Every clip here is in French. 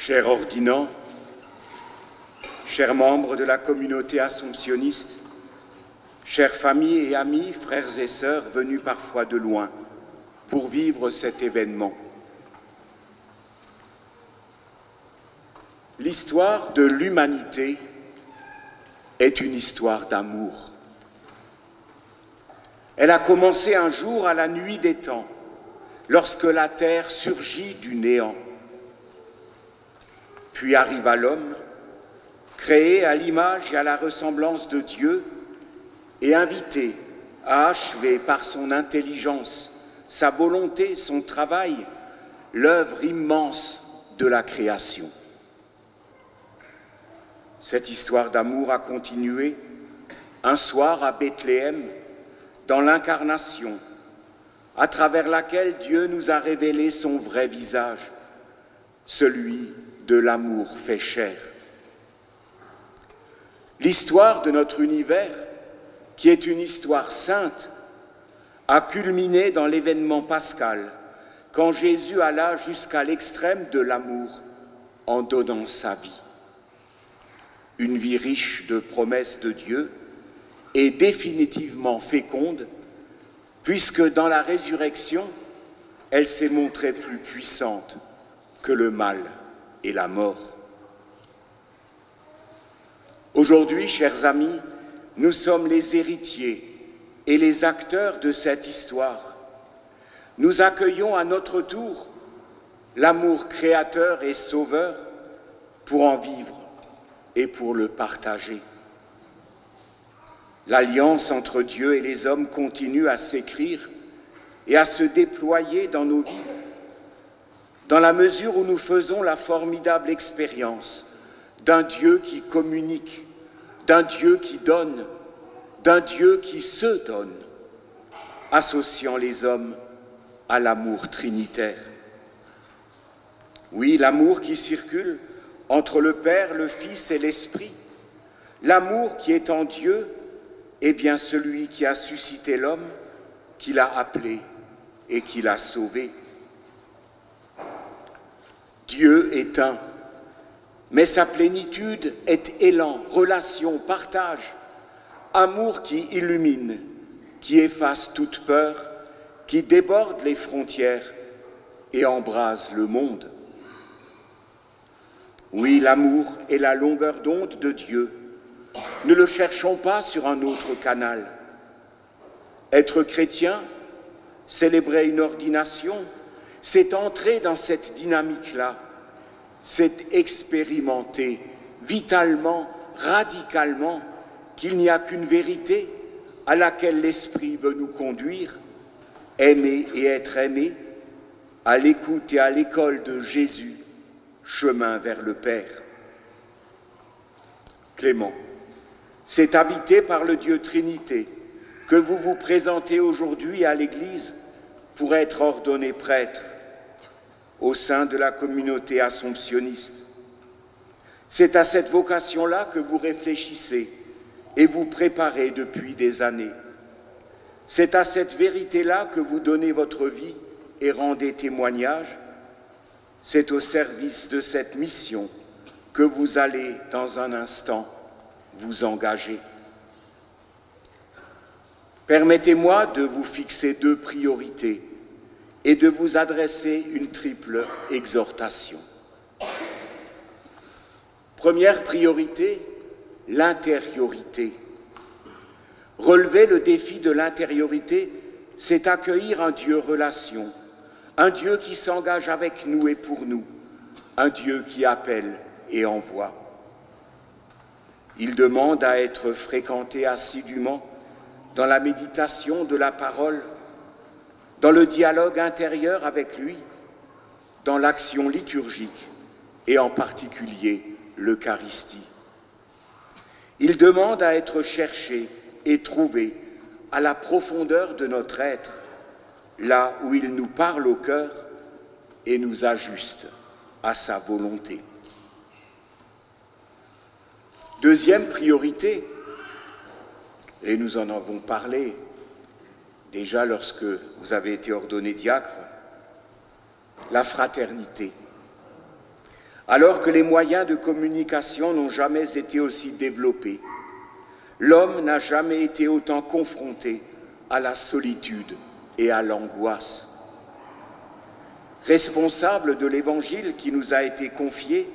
Cher ordinant, chers membres de la communauté assomptionniste, chères familles et amis, frères et sœurs venus parfois de loin pour vivre cet événement. L'histoire de l'humanité est une histoire d'amour. Elle a commencé un jour à la nuit des temps, lorsque la terre surgit du néant. Puis arriva l'homme, créé à l'image et à la ressemblance de Dieu, et invité à achever par son intelligence, sa volonté, son travail, l'œuvre immense de la création. Cette histoire d'amour a continué un soir à Bethléem, dans l'incarnation, à travers laquelle Dieu nous a révélé son vrai visage, celui de l'amour fait chair. L'histoire de notre univers, qui est une histoire sainte, a culminé dans l'événement pascal, quand Jésus alla jusqu'à l'extrême de l'amour en donnant sa vie. Une vie riche de promesses de Dieu et définitivement féconde, puisque dans la résurrection, elle s'est montrée plus puissante que le mal et la mort. Aujourd'hui, chers amis, nous sommes les héritiers et les acteurs de cette histoire. Nous accueillons à notre tour l'amour créateur et sauveur pour en vivre et pour le partager. L'alliance entre Dieu et les hommes continue à s'écrire et à se déployer dans nos vies, dans la mesure où nous faisons la formidable expérience d'un Dieu qui communique, d'un Dieu qui donne, d'un Dieu qui se donne, associant les hommes à l'amour trinitaire. Oui, l'amour qui circule entre le Père, le Fils et l'Esprit, l'amour qui est en Dieu est bien celui qui a suscité l'homme, qui l'a appelé et qui l'a sauvé. Dieu est un, mais sa plénitude est élan, relation, partage, amour qui illumine, qui efface toute peur, qui déborde les frontières et embrase le monde. Oui, l'amour est la longueur d'onde de Dieu. Ne le cherchons pas sur un autre canal. Être chrétien, célébrer une ordination, c'est entrer dans cette dynamique-là, c'est expérimenter vitalement, radicalement, qu'il n'y a qu'une vérité à laquelle l'Esprit veut nous conduire, aimer et être aimé, à l'écoute et à l'école de Jésus, chemin vers le Père. Clément, c'est habité par le Dieu Trinité que vous vous présentez aujourd'hui à l'Église pour être ordonné prêtre au sein de la communauté assomptionniste. C'est à cette vocation-là que vous réfléchissez et vous préparez depuis des années. C'est à cette vérité-là que vous donnez votre vie et rendez témoignage. C'est au service de cette mission que vous allez, dans un instant, vous engager. Permettez-moi de vous fixer deux priorités et de vous adresser une triple exhortation. Première priorité, l'intériorité. Relever le défi de l'intériorité, c'est accueillir un Dieu relation, un Dieu qui s'engage avec nous et pour nous, un Dieu qui appelle et envoie. Il demande à être fréquenté assidûment dans la méditation de la parole, dans le dialogue intérieur avec lui, dans l'action liturgique et en particulier l'Eucharistie. Il demande à être cherché et trouvé à la profondeur de notre être, là où il nous parle au cœur et nous ajuste à sa volonté. Deuxième priorité, et nous en avons parlé déjà lorsque vous avez été ordonné diacre, la fraternité. Alors que les moyens de communication n'ont jamais été aussi développés, l'homme n'a jamais été autant confronté à la solitude et à l'angoisse. Responsables de l'Évangile qui nous a été confié,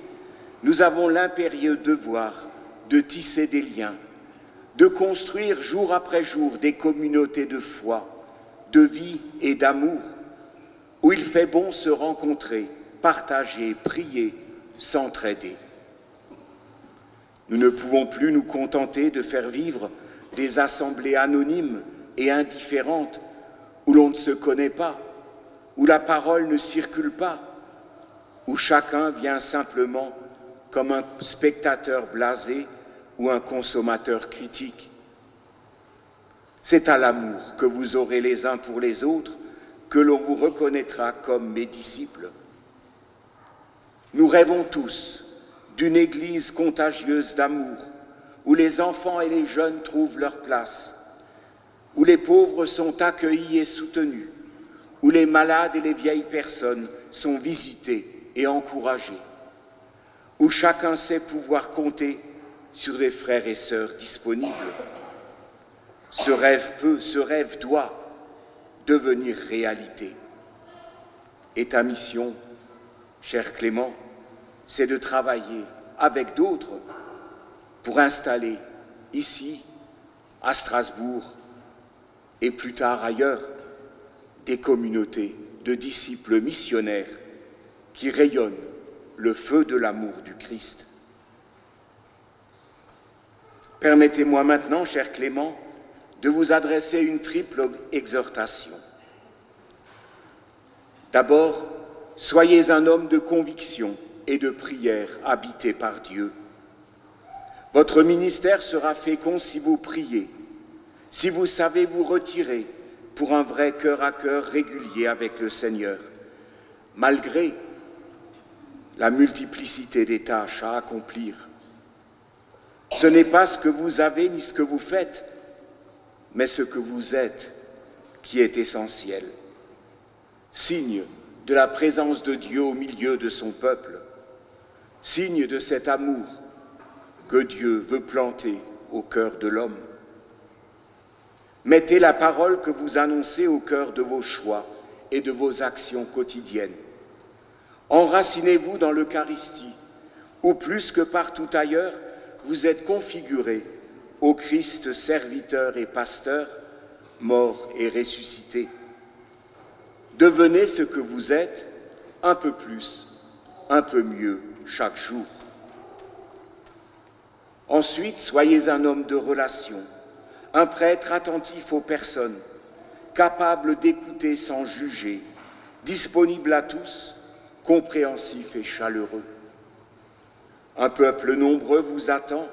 nous avons l'impérieux devoir de tisser des liens, de construire jour après jour des communautés de foi, de vie et d'amour, où il fait bon se rencontrer, partager, prier, s'entraider. Nous ne pouvons plus nous contenter de faire vivre des assemblées anonymes et indifférentes où l'on ne se connaît pas, où la parole ne circule pas, où chacun vient simplement comme un spectateur blasé ou un consommateur critique. C'est à l'amour que vous aurez les uns pour les autres que l'on vous reconnaîtra comme mes disciples. Nous rêvons tous d'une Église contagieuse d'amour, où les enfants et les jeunes trouvent leur place, où les pauvres sont accueillis et soutenus, où les malades et les vieilles personnes sont visités et encouragés, où chacun sait pouvoir compter sur des frères et sœurs disponibles. Ce rêve doit devenir réalité. Et ta mission, cher Clément, c'est de travailler avec d'autres pour installer ici, à Strasbourg et plus tard ailleurs, des communautés de disciples missionnaires qui rayonnent le feu de l'amour du Christ. Permettez-moi maintenant, cher Clément, de vous adresser une triple exhortation. D'abord, soyez un homme de conviction et de prière habité par Dieu. Votre ministère sera fécond si vous priez, si vous savez vous retirer pour un vrai cœur à cœur régulier avec le Seigneur, malgré la multiplicité des tâches à accomplir. Ce n'est pas ce que vous avez ni ce que vous faites, mais ce que vous êtes qui est essentiel. Signe de la présence de Dieu au milieu de son peuple, signe de cet amour que Dieu veut planter au cœur de l'homme. Mettez la parole que vous annoncez au cœur de vos choix et de vos actions quotidiennes. Enracinez-vous dans l'Eucharistie, où plus que partout ailleurs, vous êtes configurés au Christ serviteur et pasteur, mort et ressuscité. Devenez ce que vous êtes, un peu plus, un peu mieux chaque jour. Ensuite, soyez un homme de relation, un prêtre attentif aux personnes, capable d'écouter sans juger, disponible à tous, compréhensif et chaleureux. Un peuple nombreux vous attend,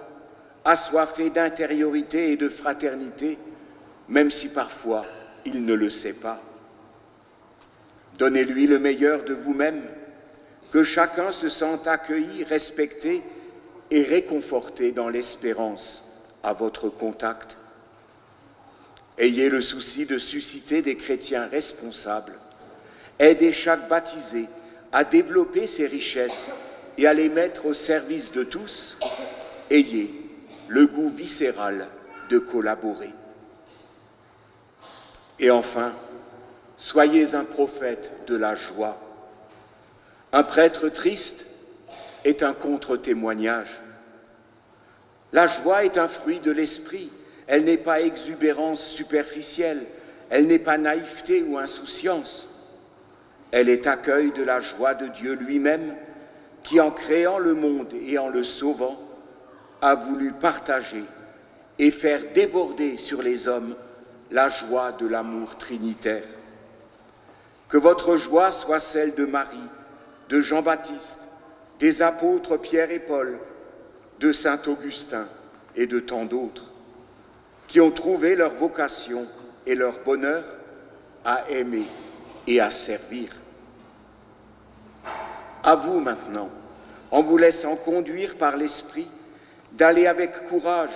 assoiffé d'intériorité et de fraternité, même si parfois il ne le sait pas. Donnez-lui le meilleur de vous-même, que chacun se sente accueilli, respecté et réconforté dans l'espérance à votre contact. Ayez le souci de susciter des chrétiens responsables. Aidez chaque baptisé à développer ses richesses et à les mettre au service de tous. Ayez le goût viscéral de collaborer. Et enfin, soyez un prophète de la joie. Un prêtre triste est un contre-témoignage. La joie est un fruit de l'esprit. Elle n'est pas exubérance superficielle, elle n'est pas naïveté ou insouciance. Elle est accueil de la joie de Dieu lui-même, qui en créant le monde et en le sauvant, a voulu partager et faire déborder sur les hommes la joie de l'amour trinitaire. Que votre joie soit celle de Marie, de Jean-Baptiste, des apôtres Pierre et Paul, de saint Augustin et de tant d'autres, qui ont trouvé leur vocation et leur bonheur à aimer et à servir. À vous maintenant, en vous laissant conduire par l'Esprit, d'aller avec courage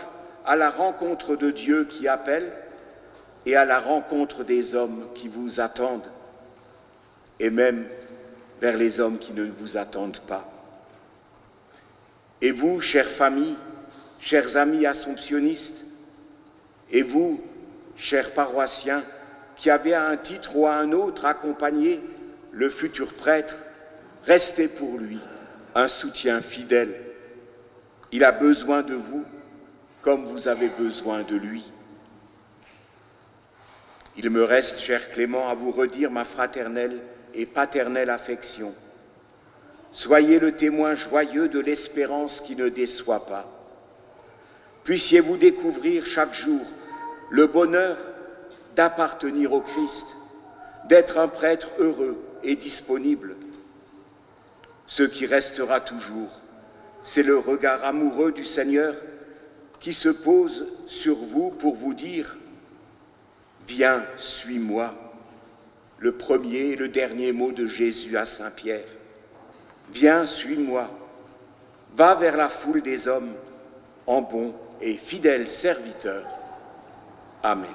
à la rencontre de Dieu qui appelle et à la rencontre des hommes qui vous attendent, et même vers les hommes qui ne vous attendent pas. Et vous, chères familles, chers amis assomptionnistes, et vous, chers paroissiens, qui avez à un titre ou à un autre accompagné le futur prêtre, restez pour lui un soutien fidèle. Il a besoin de vous comme vous avez besoin de lui. Il me reste, cher Clément, à vous redire ma fraternelle et paternelle affection. Soyez le témoin joyeux de l'espérance qui ne déçoit pas. Puissiez-vous découvrir chaque jour le bonheur d'appartenir au Christ, d'être un prêtre heureux et disponible. Ce qui restera toujours, c'est le regard amoureux du Seigneur qui se pose sur vous pour vous dire « Viens, suis-moi », le premier et le dernier mot de Jésus à Saint Pierre. « Viens, suis-moi », va vers la foule des hommes en bon et fidèle serviteur. Amen.